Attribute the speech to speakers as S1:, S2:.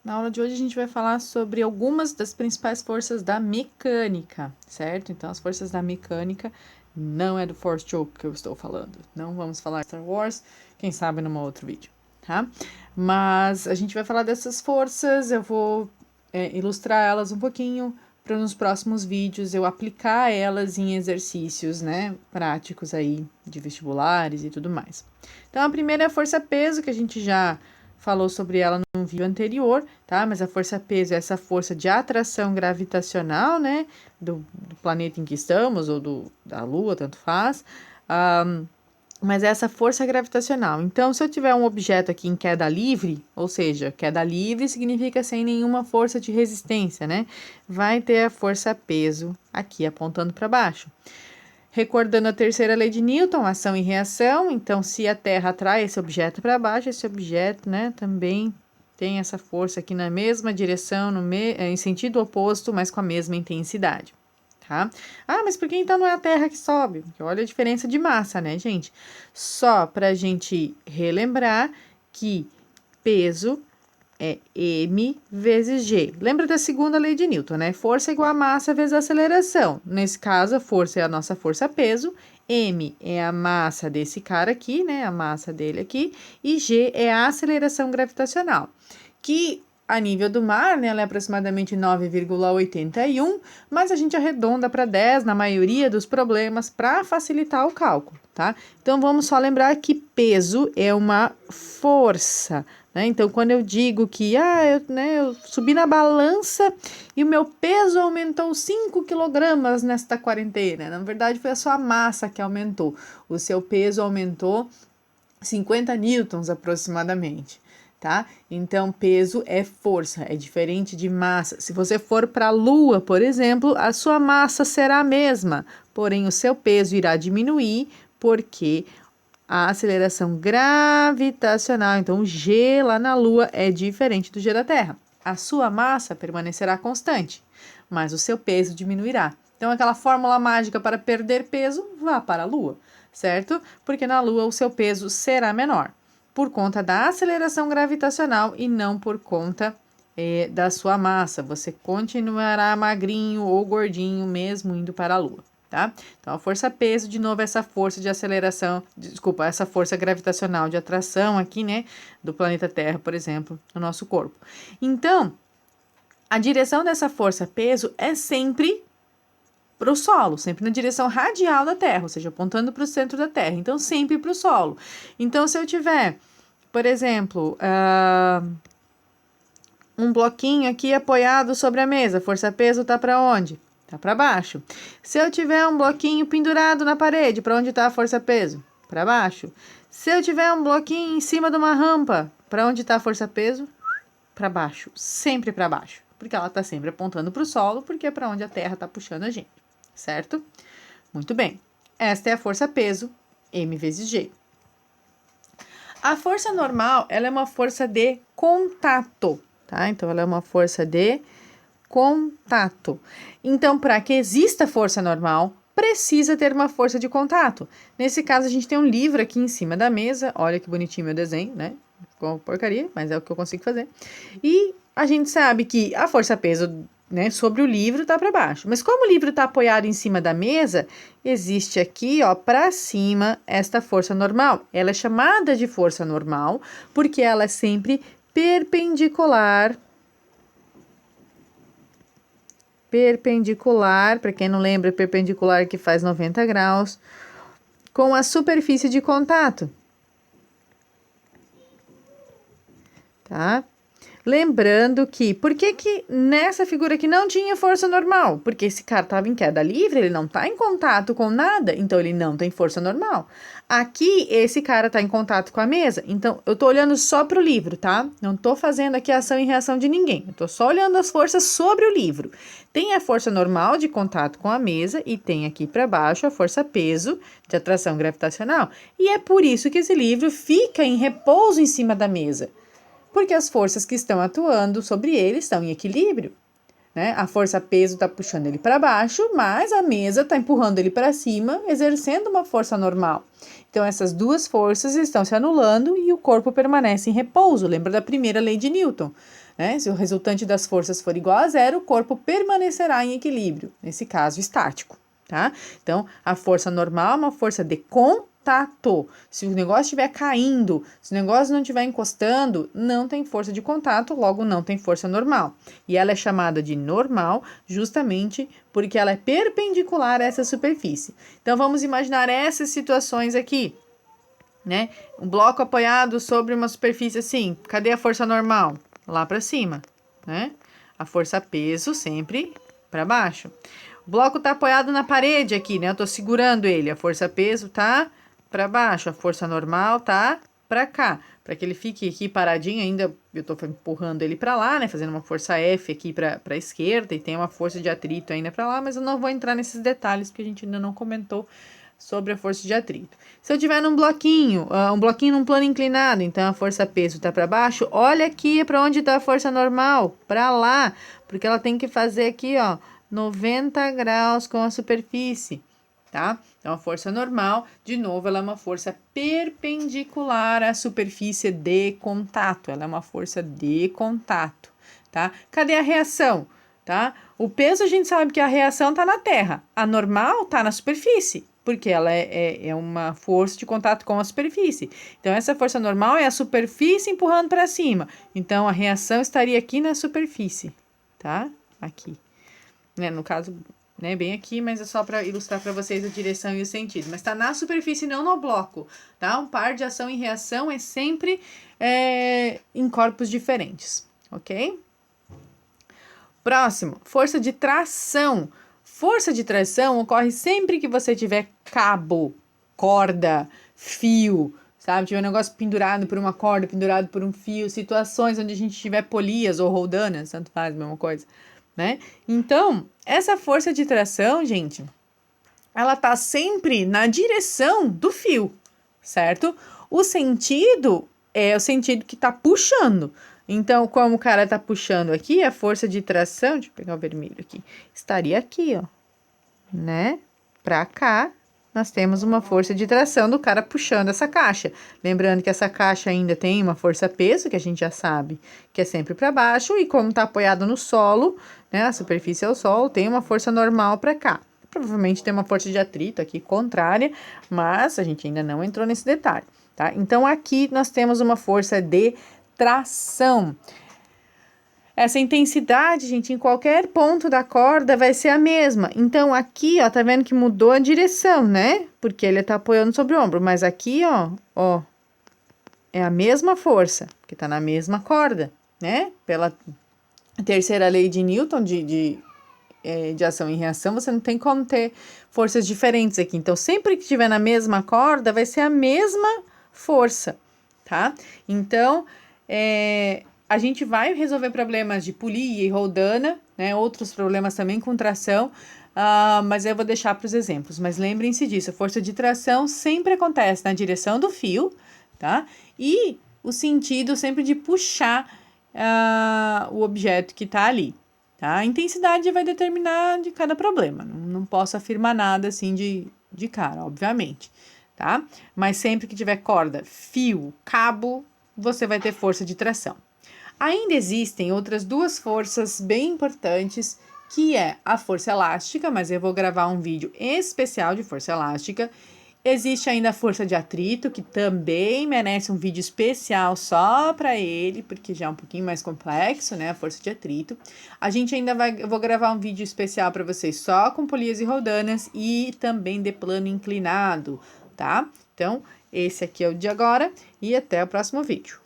S1: Na aula de hoje a gente vai falar sobre algumas das principais forças da mecânica, certo? Então, as forças da mecânica não é do Force Choke que eu estou falando. Não vamos falar de Star Wars, quem sabe num outro vídeo, tá? Mas a gente vai falar dessas forças, eu vou ilustrar elas um pouquinho para nos próximos vídeos eu aplicar elas em exercícios, né, práticos aí de vestibulares e tudo mais. Então, a primeira é a força-peso, que a gente já falou sobre ela num vídeo anterior, tá? Mas a força-peso é essa força de atração gravitacional, né? Do planeta em que estamos, ou da Lua, tanto faz. Mas é essa força gravitacional. Então, se eu tiver um objeto aqui em queda livre, ou seja, queda livre significa sem nenhuma força de resistência, né? Vai ter a força-peso aqui apontando para baixo. Recordando a terceira lei de Newton, ação e reação. Então, se a Terra atrai esse objeto para baixo, esse objeto, né, também tem essa força aqui na mesma direção, em sentido oposto, mas com a mesma intensidade, tá? Ah, mas por que então não é a Terra que sobe? Porque olha a diferença de massa, né, gente? Só para a gente relembrar que peso é m vezes g. Lembra da segunda lei de Newton, né? Força igual a massa vezes a aceleração. Nesse caso, a força é a nossa força-peso, m é a massa desse cara aqui, né? A massa dele aqui, e g é a aceleração gravitacional, que a nível do mar, né, ela é aproximadamente 9,81, mas a gente arredonda para 10 na maioria dos problemas para facilitar o cálculo, tá? Então, vamos só lembrar que peso é uma força, né? Então, quando eu digo que eu subi na balança e o meu peso aumentou 5 quilogramas nesta quarentena, na verdade foi a sua massa que aumentou, o seu peso aumentou 50 newtons aproximadamente, tá? Então, peso é força, é diferente de massa. Se você for para a Lua, por exemplo, a sua massa será a mesma, porém o seu peso irá diminuir porque a aceleração gravitacional, então o G lá na Lua é diferente do G da Terra. A sua massa permanecerá constante, mas o seu peso diminuirá. Então, aquela fórmula mágica para perder peso, vá para a Lua, certo? Porque na Lua o seu peso será menor, por conta da aceleração gravitacional e não por conta da sua massa. Você continuará magrinho ou gordinho mesmo indo para a Lua. Tá? Então, a força-peso, de novo, essa força de aceleração, desculpa, essa força gravitacional de atração aqui, né, do planeta Terra, por exemplo, no nosso corpo. Então, a direção dessa força-peso é sempre para o solo, sempre na direção radial da Terra, ou seja, apontando para o centro da Terra. Então, sempre para o solo. Então, se eu tiver, por exemplo, um bloquinho aqui apoiado sobre a mesa, força-peso está para onde? Tá para baixo. Se eu tiver um bloquinho pendurado na parede, para onde está a força-peso? Para baixo. Se eu tiver um bloquinho em cima de uma rampa, para onde está a força-peso? Para baixo. Sempre para baixo. Porque ela está sempre apontando para o solo, porque é para onde a Terra está puxando a gente. Certo? Muito bem. Esta é a força-peso, m vezes g. A força normal, ela é uma força de contato, tá? Então, ela é uma força de contato. Então, para que exista força normal, precisa ter uma força de contato. Nesse caso, a gente tem um livro aqui em cima da mesa. Olha que bonitinho meu desenho, né? Ficou porcaria, mas é o que eu consigo fazer. E a gente sabe que a força-peso, né, sobre o livro está para baixo. Mas como o livro está apoiado em cima da mesa, existe aqui, ó, para cima, esta força normal. Ela é chamada de força normal porque ela é sempre perpendicular, para quem não lembra, perpendicular que faz 90 graus, com a superfície de contato, tá? Lembrando que, por que nessa figura aqui não tinha força normal? Porque esse cara estava em queda livre, ele não está em contato com nada, então ele não tem força normal. Aqui, esse cara está em contato com a mesa, então eu estou olhando só para o livro, tá? Não estou fazendo aqui ação e reação de ninguém, eu estou só olhando as forças sobre o livro. Tem a força normal de contato com a mesa e tem aqui para baixo a força peso de atração gravitacional. E é por isso que esse livro fica em repouso em cima da mesa, porque as forças que estão atuando sobre ele estão em equilíbrio, né? A força-peso está puxando ele para baixo, mas a mesa está empurrando ele para cima, exercendo uma força normal. Então, essas duas forças estão se anulando e o corpo permanece em repouso. Lembra da primeira lei de Newton? né? Se o resultante das forças for igual a zero, o corpo permanecerá em equilíbrio, nesse caso estático, tá? Então, a força normal é uma força de contato. Se o negócio estiver caindo, se o negócio não estiver encostando, não tem força de contato, logo não tem força normal. E ela é chamada de normal justamente porque ela é perpendicular a essa superfície. Então, vamos imaginar essas situações aqui, né? Um bloco apoiado sobre uma superfície assim. Cadê a força normal? Lá para cima, né? A força peso sempre para baixo. O bloco tá apoiado na parede aqui, né? Eu tô segurando ele. A força peso tá para baixo, a força normal tá para cá. Para que ele fique aqui paradinho ainda, eu tô empurrando ele para lá, né? Fazendo uma força F aqui para a esquerda e tem uma força de atrito ainda para lá, mas eu não vou entrar nesses detalhes porque a gente ainda não comentou sobre a força de atrito. Se eu tiver num bloquinho num plano inclinado, então a força peso está para baixo, olha aqui para onde está a força normal, para lá, porque ela tem que fazer aqui, ó, 90 graus com a superfície, tá? Então a força normal, de novo, ela é uma força perpendicular à superfície de contato, ela é uma força de contato, tá? Cadê a reação? Tá? O peso a gente sabe que a reação está na terra, a normal está na superfície, porque ela é uma força de contato com a superfície. Então, essa força normal é a superfície empurrando para cima. Então, a reação estaria aqui na superfície, tá? Aqui. Né? No caso, né, bem aqui, mas é só para ilustrar para vocês a direção e o sentido. Mas está na superfície, não no bloco, tá? Um par de ação e reação é sempre em corpos diferentes, ok? Próximo, força de tração. Força de tração ocorre sempre que você tiver cabo, corda, fio, sabe? Tiver um negócio pendurado por uma corda, pendurado por um fio, situações onde a gente tiver polias ou roldanas, tanto faz, mesma coisa, né? Então, essa força de tração, gente, ela tá sempre na direção do fio, certo? O sentido é o sentido que tá puxando. Então, como o cara tá puxando aqui, a força de tração, deixa eu pegar o vermelho aqui, estaria aqui, ó, né? Pra cá, nós temos uma força de tração do cara puxando essa caixa. Lembrando que essa caixa ainda tem uma força peso, que a gente já sabe que é sempre para baixo, e como tá apoiado no solo, né? A superfície é o solo, tem uma força normal para cá. Provavelmente tem uma força de atrito aqui contrária, mas a gente ainda não entrou nesse detalhe, tá? Então, aqui nós temos uma força de tração. Essa intensidade, gente, em qualquer ponto da corda vai ser a mesma. Então, aqui, ó, tá vendo que mudou a direção, né? Porque ele tá apoiando sobre o ombro. Mas aqui, ó, é a mesma força, que tá na mesma corda, né? Pela terceira lei de Newton de ação e reação, você não tem como ter forças diferentes aqui. Então, sempre que estiver na mesma corda, vai ser a mesma força, tá? Então, a gente vai resolver problemas de polia e roldana, né? Outros problemas também com tração, mas eu vou deixar para os exemplos. Mas lembrem-se disso, a força de tração sempre acontece na direção do fio, tá? E o sentido sempre de puxar o objeto que está ali, tá? A intensidade vai determinar de cada problema. Não posso afirmar nada assim de cara, obviamente, tá? Mas sempre que tiver corda, fio, cabo, você vai ter força de tração. Ainda existem outras duas forças bem importantes, que é a força elástica, mas eu vou gravar um vídeo especial de força elástica. Existe ainda a força de atrito, que também merece um vídeo especial só para ele, porque já é um pouquinho mais complexo, né, a força de atrito. A gente ainda eu vou gravar um vídeo especial para vocês só com polias e roldanas e também de plano inclinado, tá? Então, esse aqui é o de agora e até o próximo vídeo.